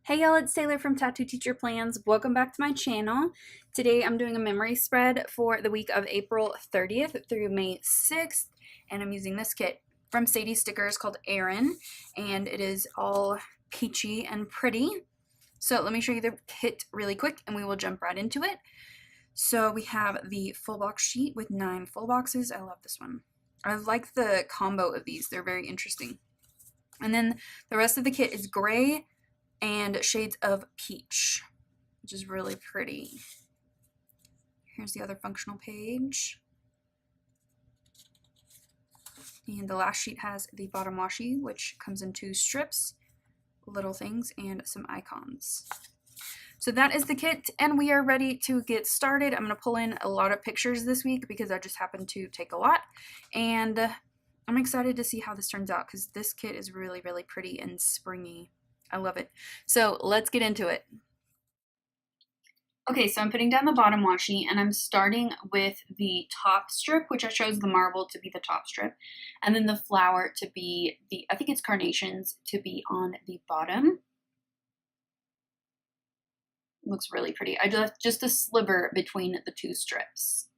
Hey y'all, it's Taylor from Tattoo Teacher Plans. Welcome back to my channel. Today I'm doing a memory spread for the week of April 30th through May 6th, and I'm using this kit from Sadie Stickers called Erin, and it is all peachy and pretty. So let me show you the kit really quick and we will jump right into it. So we have the full box sheet with 9 full boxes. I love this one. I like the combo of these. They're very interesting. And then the rest of the kit is gray and shades of peach, which is really pretty. Here's the other functional page. And the last sheet has the bottom washi, which comes in 2 strips, little things, and some icons. So that is the kit, and we are ready to get started. I'm going to pull in a lot of pictures this week because I just happened to take a lot, and I'm excited to see how this turns out because this kit is really, really pretty and springy. I love it. So let's get into it. Okay, so I'm putting down the bottom washi and I'm starting with the top strip, which I chose the marble to be the top strip, and then the flower to be the, I think it's carnations, to be on the bottom. Looks really pretty. I left just a sliver between the 2 strips.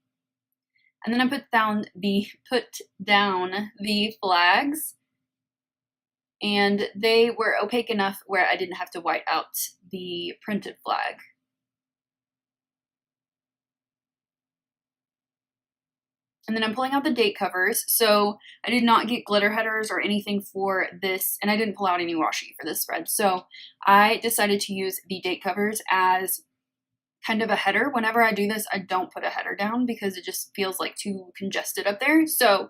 And then I put down the flags, and they were opaque enough where I didn't have to white out the printed flag. And then I'm pulling out the date covers. So I did not get glitter headers or anything for this, and I didn't pull out any washi for this spread. So I decided to use the date covers as kind of a header. Whenever I do this, I don't put a header down because it just feels like too congested up there. So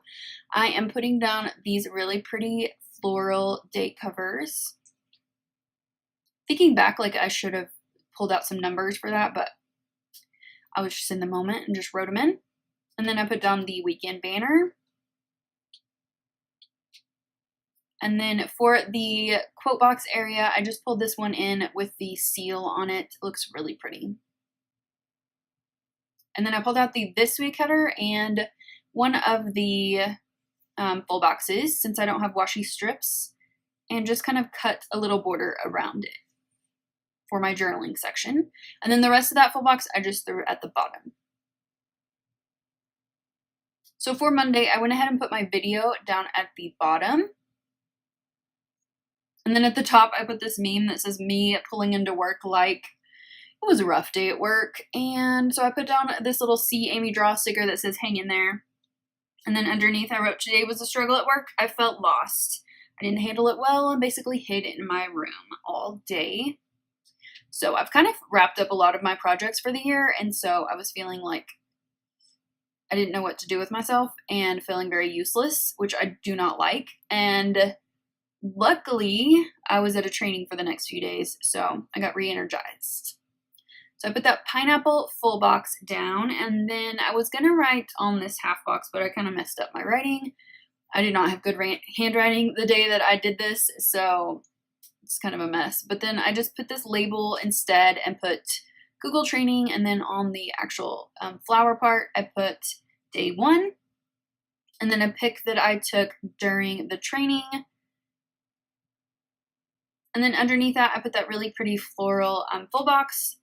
I am putting down these really pretty floral date covers. Thinking back, like I should have pulled out some numbers for that, but I was just in the moment and just wrote them in. And then I put down the weekend banner. And then for the quote box area, I just pulled this one in with the seal on it. It looks really pretty. And then I pulled out the this week header and one of the full boxes, since I don't have washi strips, and just kind of cut a little border around it for my journaling section. And then the rest of that full box I just threw at the bottom. So for Monday, I went ahead and put my video down at the bottom. And then at the top, I put this meme that says me pulling into work like it was a rough day at work. And so I put down this little See Amy Draw sticker that says hang in there. And then underneath I wrote, today was a struggle at work. I felt lost. I didn't handle it well and basically hid in my room all day. So I've kind of wrapped up a lot of my projects for the year. And so I was feeling like I didn't know what to do with myself and feeling very useless, which I do not like. And luckily, I was at a training for the next few days, so I got re-energized. So I put that pineapple full box down, and then I was going to write on this half box, but I kind of messed up my writing. I did not have good handwriting the day that I did this, so it's kind of a mess. But then I just put this label instead and put Google training, and then on the actual flower part, I put day 1, and then a pic that I took during the training. And then underneath that, I put that really pretty floral full box,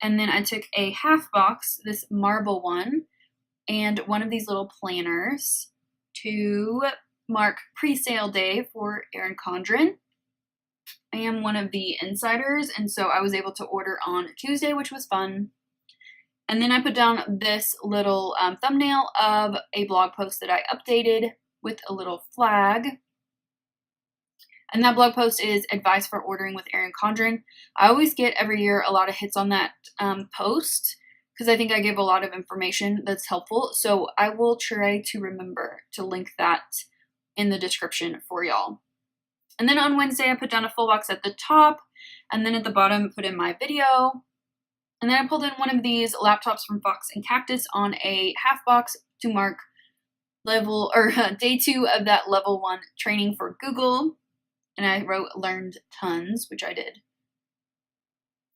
and then I took a half box, this marble one, and one of these little planners to mark pre-sale day for Erin Condren. I am one of the insiders, and so I was able to order on Tuesday, which was fun. And then I put down this little thumbnail of a blog post that I updated with a little flag. And that blog post is advice for ordering with Erin Condren. I always get every year a lot of hits on that post because I think I give a lot of information that's helpful. So I will try to remember to link that in the description for y'all. And then on Wednesday, I put down a full box at the top, and then at the bottom, put in my video. And then I pulled in one of these laptops from Fox and Cactus on a half box to mark level or day 2 of that level 1 training for Google. And I wrote learned tons, which I did.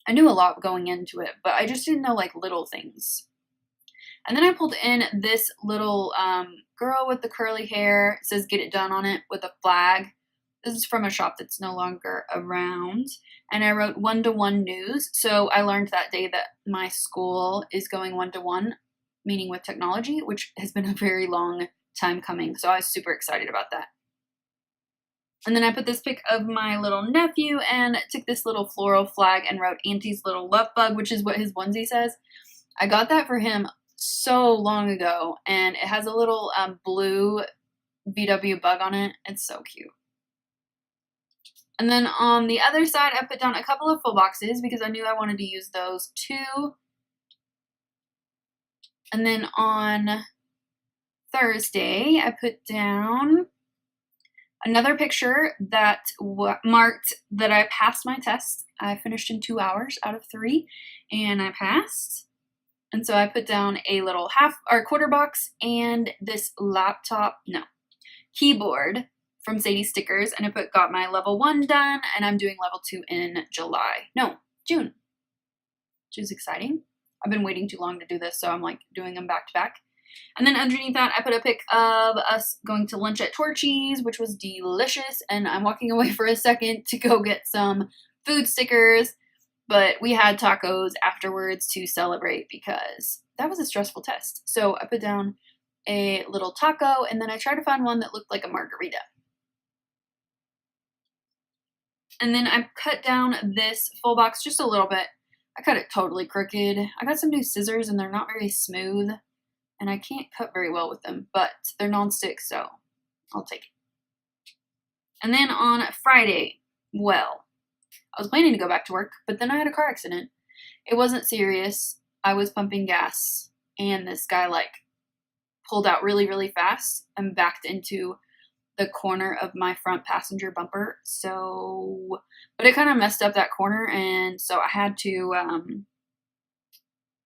I knew a lot going into it, but I just didn't know like little things. And then I pulled in this little girl with the curly hair. It says get it done on it with a flag. This is from a shop that's no longer around. And I wrote 1-to-1 news. So I learned that day that my school is going 1-to-1, meaning with technology, which has been a very long time coming. So I was super excited about that. And then I put this pic of my little nephew and took this little floral flag and wrote Auntie's little love bug, which is what his onesie says. I got that for him so long ago, and it has a little blue VW bug on it. It's so cute. And then on the other side, I put down a couple of full boxes because I knew I wanted to use those too. And then on Thursday, I put down another picture that marked that I passed my test. I finished in 2 hours out of 3, and I passed. And so I put down a little quarter box and this keyboard from Sadie Stickers, and I got my level 1 done, and I'm doing level 2 in June, which is exciting. I've been waiting too long to do this, so I'm like doing them back to back. And then underneath that, I put a pic of us going to lunch at Torchy's, which was delicious, and I'm walking away for a second to go get some food stickers, but we had tacos afterwards to celebrate because that was a stressful test. So I put down a little taco, and then I tried to find one that looked like a margarita. And then I cut down this full box just a little bit. I cut it totally crooked. I got some new scissors, and they're not very smooth, and I can't cut very well with them, but they're non-stick, so I'll take it. And then on Friday, I was planning to go back to work, but then I had a car accident. It wasn't serious. I was pumping gas, and this guy pulled out really, really fast and backed into the corner of my front passenger bumper. But it kind of messed up that corner, and so I had to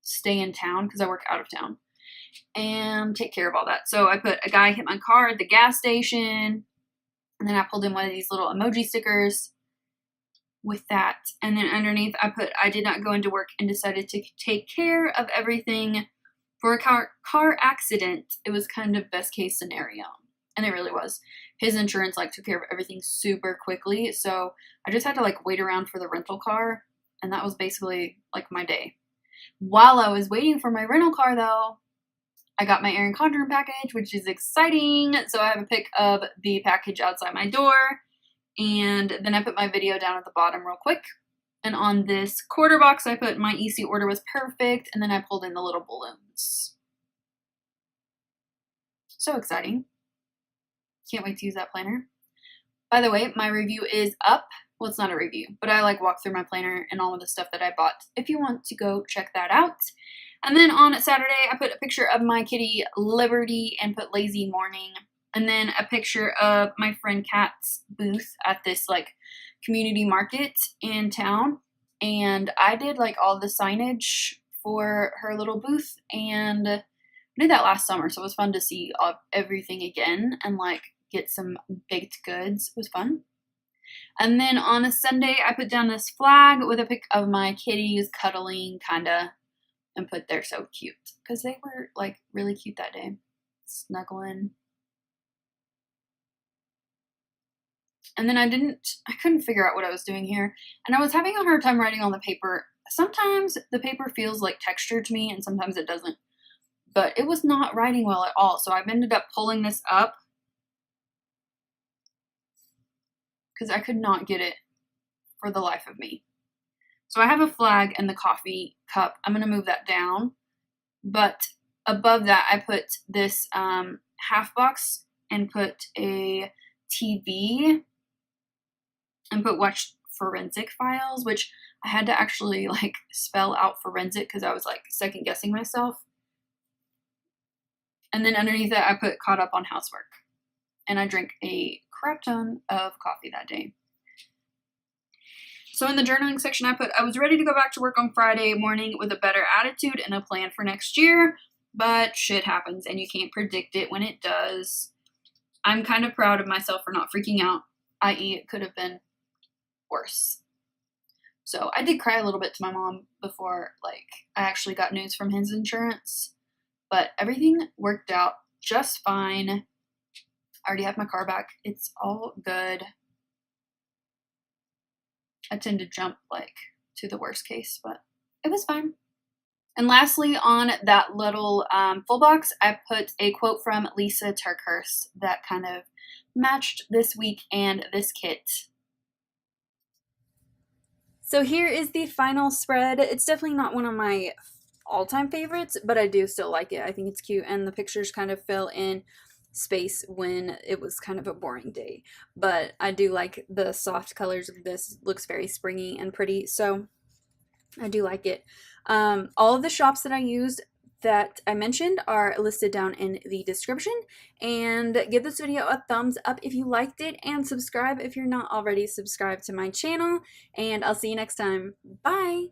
stay in town because I work out of town and take care of all that. So I put a guy hit my car at the gas station, and then I pulled in one of these little emoji stickers with that. And then underneath I did not go into work and decided to take care of everything for a car accident. It was kind of best case scenario, and it really was. His insurance took care of everything super quickly, so I just had to wait around for the rental car, and that was basically my day. While I was waiting for my rental car though, I got my Erin Condren package, which is exciting. So I have a pic of the package outside my door, and then I put my video down at the bottom real quick. And on this quarter box, I put my EC order was perfect, and then I pulled in the little balloons. So exciting. Can't wait to use that planner. By the way, my review is up. Well, it's not a review, but I walk through my planner and all of the stuff that I bought if you want to go check that out. And then on Saturday, I put a picture of my kitty Liberty and put lazy morning. And then a picture of my friend Kat's booth at this community market in town. And I did all the signage for her little booth, and I did that last summer. So it was fun to see everything again and get some baked goods. It was fun. And then on a Sunday, I put down this flag with a pic of my kitties cuddling, kinda, and put they're so cute because they were really cute that day, snuggling. And then I couldn't figure out what I was doing here, and I was having a hard time writing on the paper. Sometimes the paper feels like texture to me, and sometimes it doesn't, but it was not writing well at all. So I've ended up pulling this up because I could not get it for the life of me. So I have a flag and the coffee cup. I'm going to move that down. But above that, I put this half box and put a TV and put watch forensic files, which I had to actually spell out forensic because I was second guessing myself. And then underneath that, I put caught up on housework. And I drank a crap ton of coffee that day. So in the journaling section, I put, I was ready to go back to work on Friday morning with a better attitude and a plan for next year, but shit happens and you can't predict it when it does. I'm kind of proud of myself for not freaking out, i.e. it could have been worse. So I did cry a little bit to my mom before I actually got news from his insurance, but everything worked out just fine. I already have my car back. It's all good. I tend to jump like to the worst case, but it was fine. And lastly, on that little full box, I put a quote from Lisa Turkhurst that kind of matched this week and this kit. So here is the final spread. It's definitely not one of my all-time favorites, but I do still like it. I think it's cute, and the pictures kind of fill in space when it was kind of a boring day. But I do like the soft colors of this. It looks very springy and pretty, so I do like it. All of the shops that I used that I mentioned are listed down in the description, and give this video a thumbs up if you liked it, and subscribe if you're not already subscribed to my channel, and I'll see you next time. Bye!